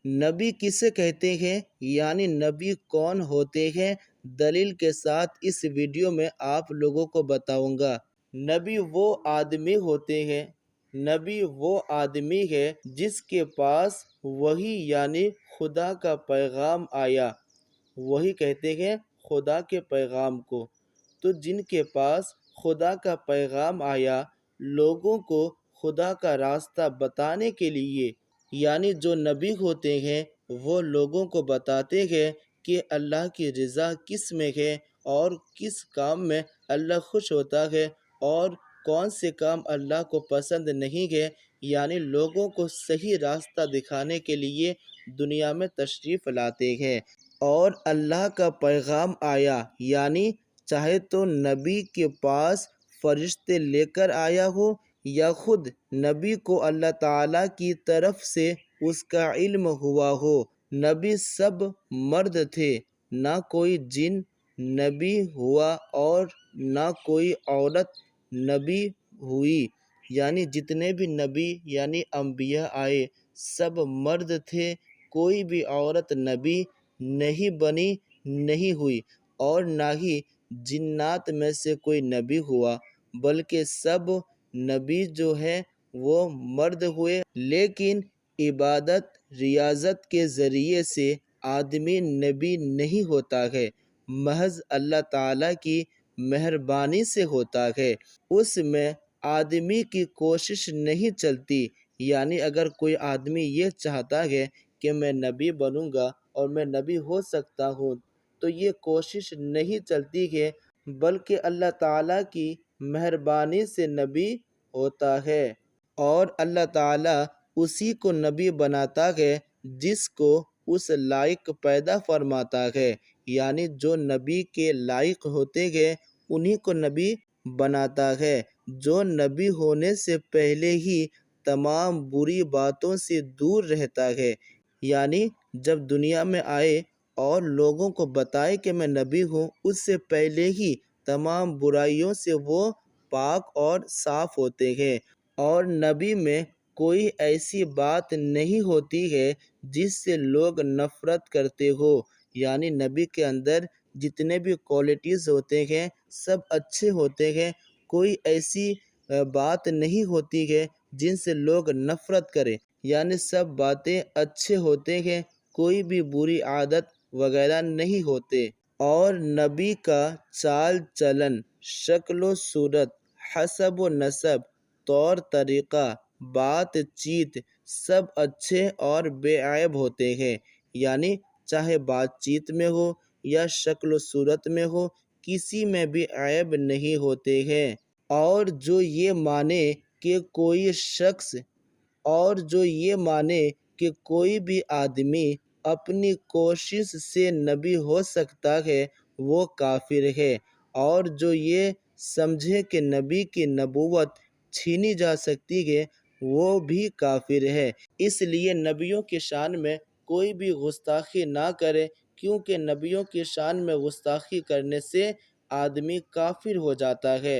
نبی کسے کہتے ہیں یعنی نبی کون ہوتے ہیں، دلیل کے ساتھ اس ویڈیو میں آپ لوگوں کو بتاؤں گا۔ نبی وہ آدمی ہوتے ہیں، نبی وہ آدمی ہے جس کے پاس وحی یعنی خدا کا پیغام آیا، وہی کہتے ہیں خدا کے پیغام کو۔ تو جن کے پاس خدا کا پیغام آیا، لوگوں کو خدا کا راستہ بتانے کے لیے، یعنی جو نبی ہوتے ہیں وہ لوگوں کو بتاتے ہیں کہ اللہ کی رضا کس میں ہے اور کس کام میں اللہ خوش ہوتا ہے اور کون سے کام اللہ کو پسند نہیں ہے، یعنی لوگوں کو صحیح راستہ دکھانے کے لیے دنیا میں تشریف لاتے ہیں۔ اور اللہ کا پیغام آیا یعنی چاہے تو نبی کے پاس فرشتے لے کر آیا ہو یا خود نبی کو اللہ تعالیٰ کی طرف سے اس کا علم ہوا ہو۔ نبی سب مرد تھے، نہ کوئی جن نبی ہوا اور نہ کوئی عورت نبی ہوئی، یعنی جتنے بھی نبی یعنی انبیاء آئے سب مرد تھے، کوئی بھی عورت نبی نہیں بنی نہیں ہوئی، اور نہ ہی جنات میں سے کوئی نبی ہوا، بلکہ سب نبی جو ہے وہ مرد ہوئے۔ لیکن عبادت ریاضت کے ذریعے سے آدمی نبی نہیں ہوتا ہے، محض اللہ تعالیٰ کی مہربانی سے ہوتا ہے۔ اس میں آدمی کی کوشش نہیں چلتی، یعنی اگر کوئی آدمی یہ چاہتا ہے کہ میں نبی بنوں گا اور میں نبی ہو سکتا ہوں تو یہ کوشش نہیں چلتی ہے، بلکہ اللہ تعالیٰ کی مہربانی سے نبی ہوتا ہے۔ اور اللہ تعالیٰ اسی کو نبی بناتا ہے جس کو اس لائق پیدا فرماتا ہے، یعنی جو نبی کے لائق ہوتے ہیں انہی کو نبی بناتا ہے، جو نبی ہونے سے پہلے ہی تمام بری باتوں سے دور رہتا ہے، یعنی جب دنیا میں آئے اور لوگوں کو بتائے کہ میں نبی ہوں، اس سے پہلے ہی تمام برائیوں سے وہ پاک اور صاف ہوتے ہیں۔ اور نبی میں کوئی ایسی بات نہیں ہوتی ہے جس سے لوگ نفرت کرتے ہو، یعنی نبی کے اندر جتنے بھی کوالٹیز ہوتے ہیں سب اچھے ہوتے ہیں، کوئی ایسی بات نہیں ہوتی ہے جن سے لوگ نفرت کریں، یعنی سب باتیں اچھے ہوتے ہیں، کوئی بھی بری عادت وغیرہ نہیں ہوتے۔ اور نبی کا چال چلن، شکل و صورت، حسب و نسب، طور طریقہ، بات چیت سب اچھے اور بے عیب ہوتے ہیں، یعنی چاہے بات چیت میں ہو یا شکل و صورت میں ہو، کسی میں بھی عیب نہیں ہوتے ہیں۔ اور جو یہ مانے کہ کوئی بھی آدمی اپنی کوشش سے نبی ہو سکتا ہے وہ کافر ہے، اور جو یہ سمجھے کہ نبی کی نبوت چھینی جا سکتی ہے وہ بھی کافر ہے۔ اس لیے نبیوں کی شان میں کوئی بھی گستاخی نہ کرے، کیونکہ نبیوں کی شان میں گستاخی کرنے سے آدمی کافر ہو جاتا ہے۔